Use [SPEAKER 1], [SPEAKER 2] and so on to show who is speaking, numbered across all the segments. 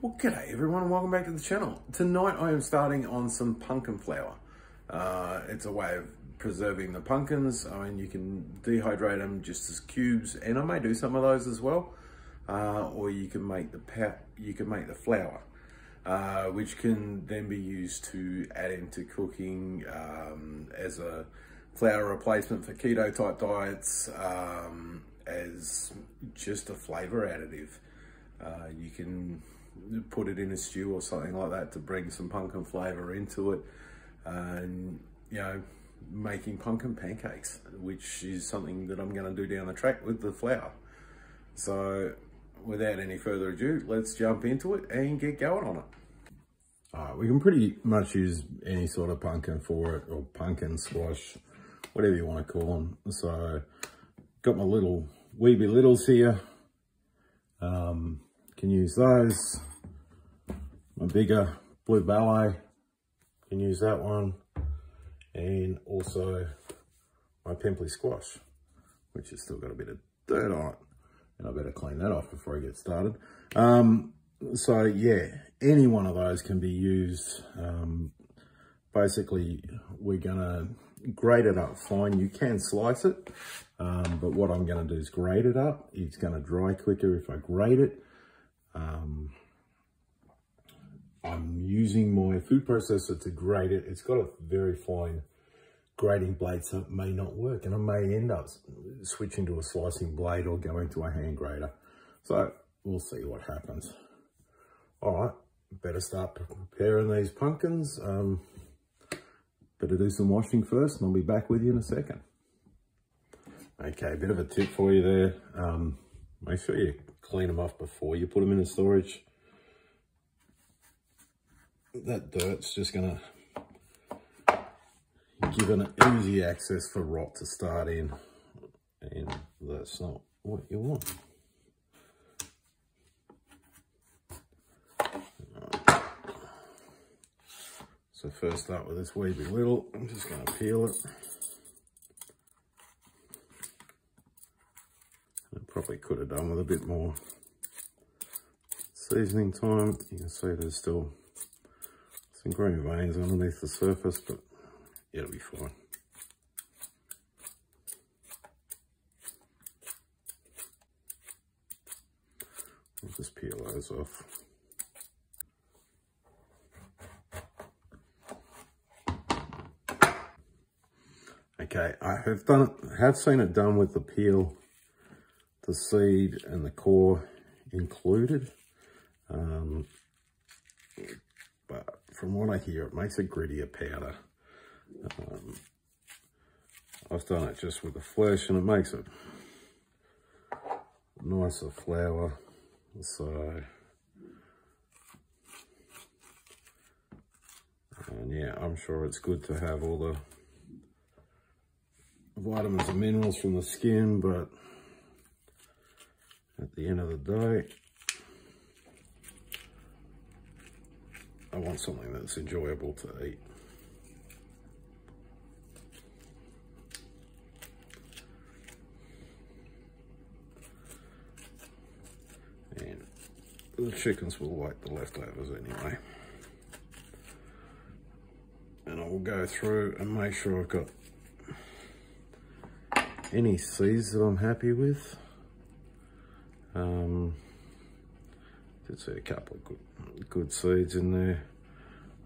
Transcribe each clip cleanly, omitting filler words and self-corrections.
[SPEAKER 1] Well, g'day everyone and welcome back to the channel. Tonight I am starting on some pumpkin flour. It's a way of preserving the pumpkins. I mean, you can dehydrate them just as cubes, and I may do some of those as well. Or you can make the flour, which can then be used to add into cooking as a flour replacement for keto type diets, as just a flavor additive. You can put it in a stew or something like that to bring some pumpkin flavor into it, and you know, making pumpkin pancakes, which is something that I'm going to do down the track with the flour. So without any further ado, let's jump into it and get going on it. We can pretty much use any sort of pumpkin for it, or pumpkin, squash, whatever you want to call them. So got my little Weeby Littles here. Can use those. My bigger blue ballet, can use that one. And also my pimply squash, which has still got a bit of dirt on it. And I better clean that off before I get started. So yeah, any one of those can be used. Basically, we're gonna grate it up fine. You can slice it, but what I'm gonna do is grate it up. It's gonna dry quicker if I grate it. I'm using my food processor to grate it. It's got a very fine grating blade, so it may not work, and I may end up switching to a slicing blade or going to a hand grater. So we'll see what happens. All right, better start preparing these pumpkins. Better do some washing first, and I'll be back with you in a second. Okay, a bit of a tip for you there. Make sure you clean them off before you put them in the storage. That dirt's just gonna give an easy access for rot to start in, and that's not what you want. So first up with this Weeby Little, I'm just gonna peel it. I probably could have done with a bit more seasoning time. You can see there's still some green veins underneath the surface, but it'll be fine. I'll just peel those off. Okay, I have seen it done with the peel, the seed and the core included. But from what I hear, it makes a grittier powder. I've done it just with the flesh, and it makes it nicer flour. So, and yeah, I'm sure it's good to have all the vitamins and minerals from the skin, but at the end of the day, I want something that's enjoyable to eat. And the chickens will like the leftovers anyway. And I will go through and make sure I've got any seeds that I'm happy with. Did see a couple of good seeds in there,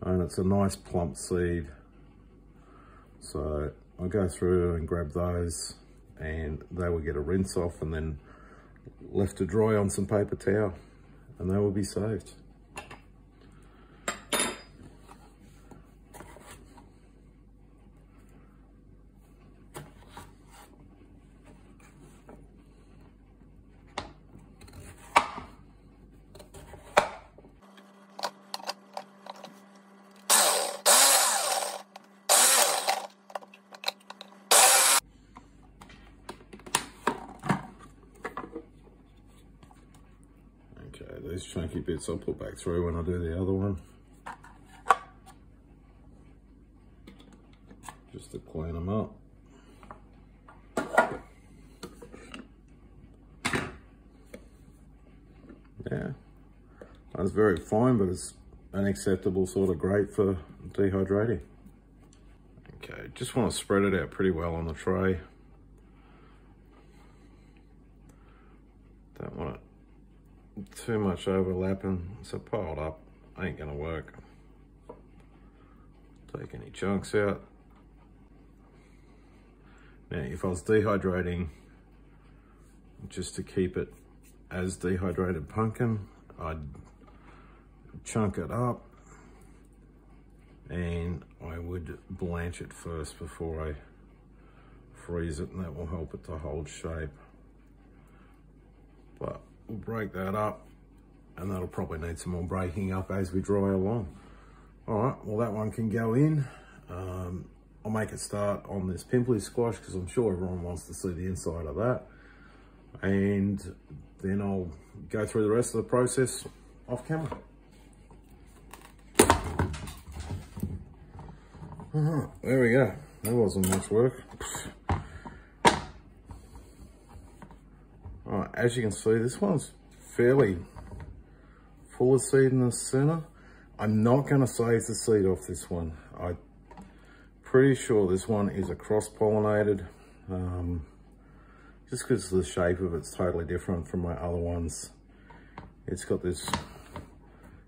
[SPEAKER 1] and it's a nice plump seed. So I'll go through and grab those, and they will get a rinse off and then left to dry on some paper towel, and they will be saved. These chunky bits I'll put back through when I do the other one, just to clean them up. Yeah, It's very fine, but it's an acceptable sort of grate for dehydrating. Okay, just want to spread it out pretty well on the tray. Don't want it too much overlapping, so piled up ain't gonna work. Take any chunks out. Now, if I was dehydrating just to keep it as dehydrated pumpkin, I'd chunk it up and I would blanch it first before I freeze it, and that will help it to hold shape. But we'll break that up, and that'll probably need some more breaking up as we dry along. All right, well, that one can go in. I'll make a start on this pimply squash because I'm sure everyone wants to see the inside of that. And then I'll go through the rest of the process off camera. All right, there we go. That wasn't much work. All right, as you can see, this one's fairly full of seed in the center. I'm not gonna save the seed off this one. I'm pretty sure this one is a cross-pollinated, just because the shape of it's totally different from my other ones. It's got this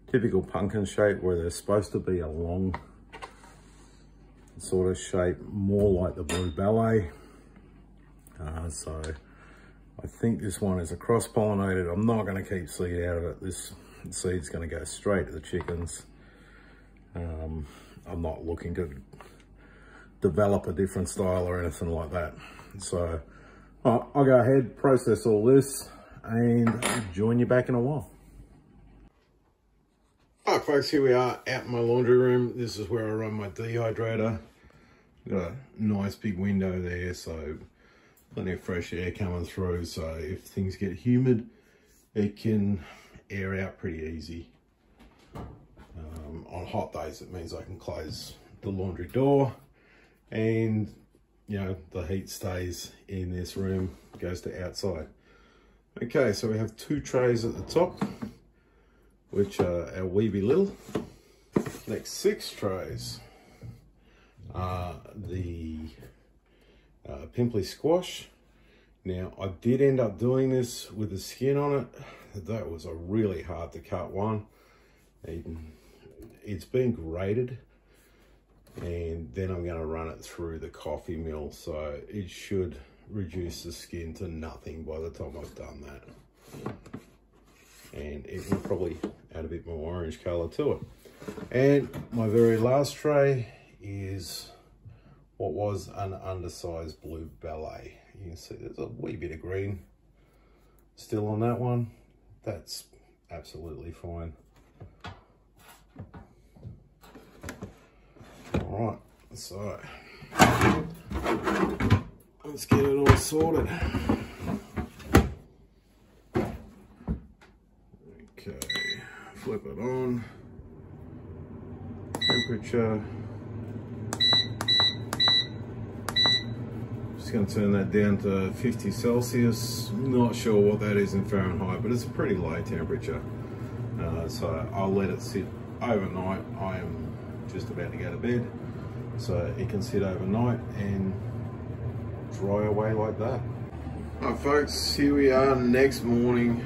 [SPEAKER 1] typical pumpkin shape where they're supposed to be a long sort of shape, more like the blue ballet. So I think this one is a cross-pollinated. I'm not going to keep seed out of it. This seed's going to go straight to the chickens. I'm not looking to develop a different style or anything like that. So I'll go ahead, process all this, and I'll join you back in a while. All right, folks, here we are out in my laundry room. This is where I run my dehydrator. Got a nice big window there, so plenty of fresh air coming through. So if things get humid, it can air out pretty easy. On hot days, it means I can close the laundry door, and you know, the heat stays in this room, goes to outside. Okay, so we have 2 trays at the top, which are our Weeby Little. Next 6 trays are the Pimply Squash. Now, I did end up doing this with the skin on it. That was a really hard to cut one. It's been grated, and then I'm going to run it through the coffee mill, so it should reduce the skin to nothing by the time I've done that. And it will probably add a bit more orange color to it. And my very last tray is what was an undersized blue ballet. You can see there's a wee bit of green still on that one. That's absolutely fine. All right, so let's get it all sorted. Okay, flip it on. Temperature. Just going to turn that down to 50 Celsius. Not sure what that is in Fahrenheit, but it's a pretty low temperature. So I'll let it sit overnight. I am just about to go to bed, so it can sit overnight and dry away like that. All right, folks, here we are next morning.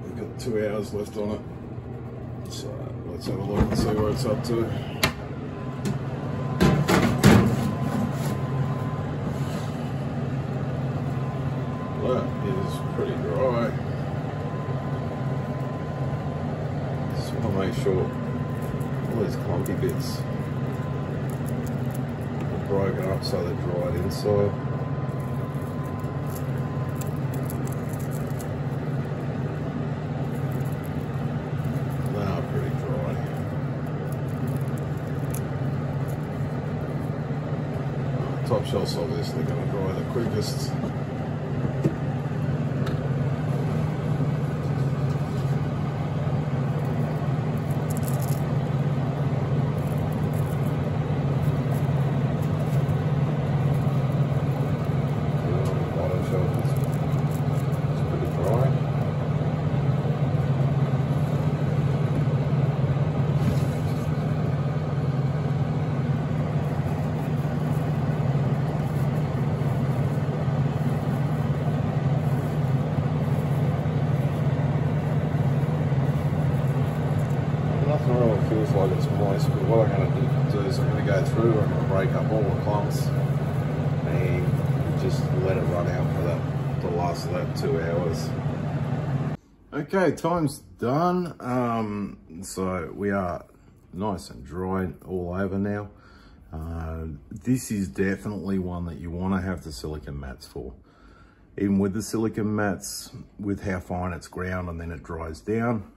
[SPEAKER 1] We've got 2 hours left on it, so let's have a look and see where it's up to. That is pretty dry. Just want to make sure all these clumpy bits are broken up so they're dried inside. They are pretty dry. Top shelf's obviously going to dry the quickest. like it's moist, but what I'm going to do is I'm going to go through and I'll break up all the clumps and just let it run out for the last of that 2 hours. Okay, time's done. So we are nice and dry all over now. This is definitely one that you want to have the silicone mats for. Even with the silicone mats, with how fine it's ground and then it dries down,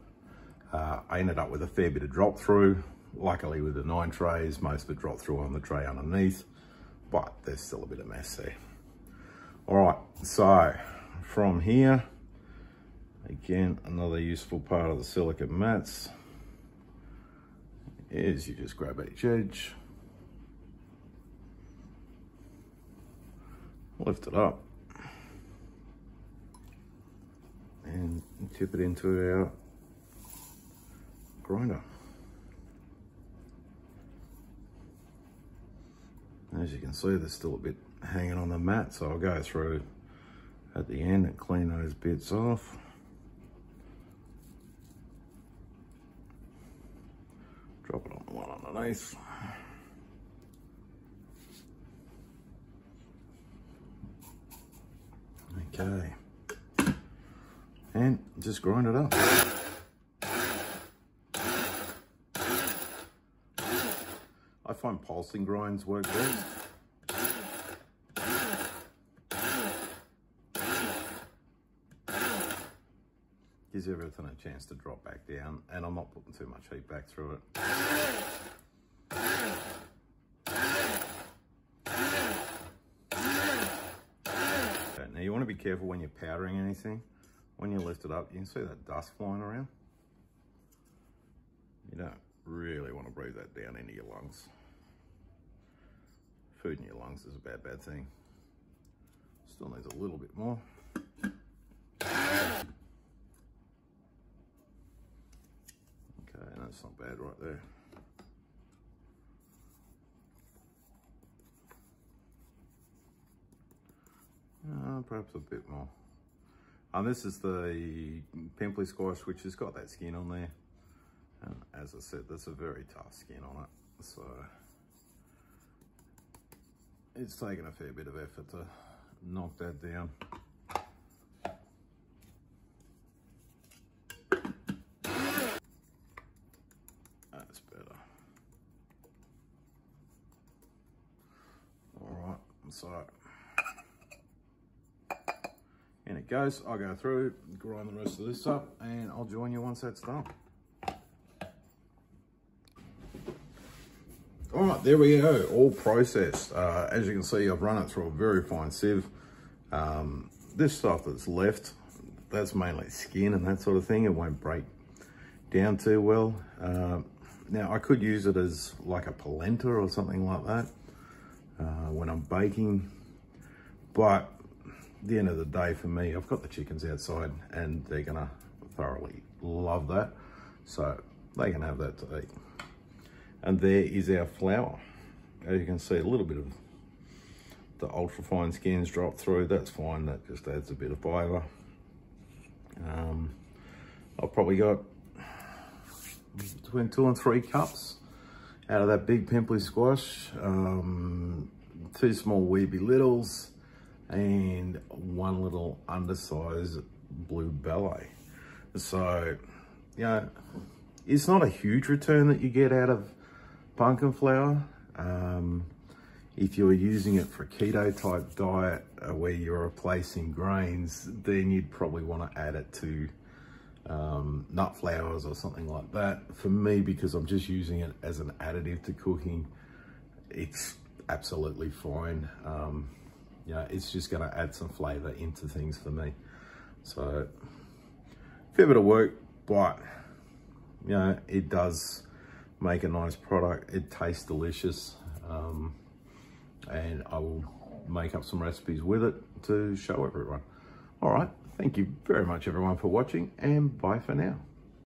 [SPEAKER 1] I ended up with a fair bit of drop through. Luckily with the 9 trays, most of it dropped through on the tray underneath, but there's still a bit of mess there. All right, so from here, again, another useful part of the silicone mats is you just grab each edge, lift it up, and tip it into our grinder. As you can see, there's still a bit hanging on the mat, so I'll go through at the end and clean those bits off. Drop it on the one underneath. Okay. And just grind it up. I find pulsing grinds work best. Gives everything a chance to drop back down, and I'm not putting too much heat back through it. Okay, now you want to be careful when you're powdering anything. When you lift it up, you can see that dust flying around. You don't really want to breathe that down into your lungs. Food in your lungs is a bad thing. Still needs a little bit more. Okay, that's not bad right there. Perhaps a bit more. This is the pimply squash, which has got that skin on there. And as I said, there's a very tough skin on it. So it's taken a fair bit of effort to knock that down. That's better. All right, so in it goes. I'll go through, grind the rest of this up, and I'll join you once that's done. All right, there we go, all processed. As you can see, I've run it through a very fine sieve. This stuff that's left, that's mainly skin and that sort of thing. It won't break down too well. Now, I could use it as like a polenta or something like that when I'm baking, but at the end of the day, for me, I've got the chickens outside and they're gonna thoroughly love that. So they can have that to eat. And there is our flour. As you can see, a little bit of the ultra fine skins drop through. That's fine, that just adds a bit of fibre. I've probably got between 2 and 3 cups out of that big pimply squash. 2 small weeby littles, and 1 little undersized blue ballet. So, you know, it's not a huge return that you get out of pumpkin flour. If you're using it for a keto type diet where you're replacing grains, then you'd probably want to add it to nut flours or something like that. For me, because I'm just using it as an additive to cooking, it's absolutely fine. You know, it's just going to add some flavor into things for me. So, fair bit of work, but you know, it does make a nice product. It tastes delicious, and I will make up some recipes with it to show everyone. All right, thank you very much everyone for watching, and bye for now.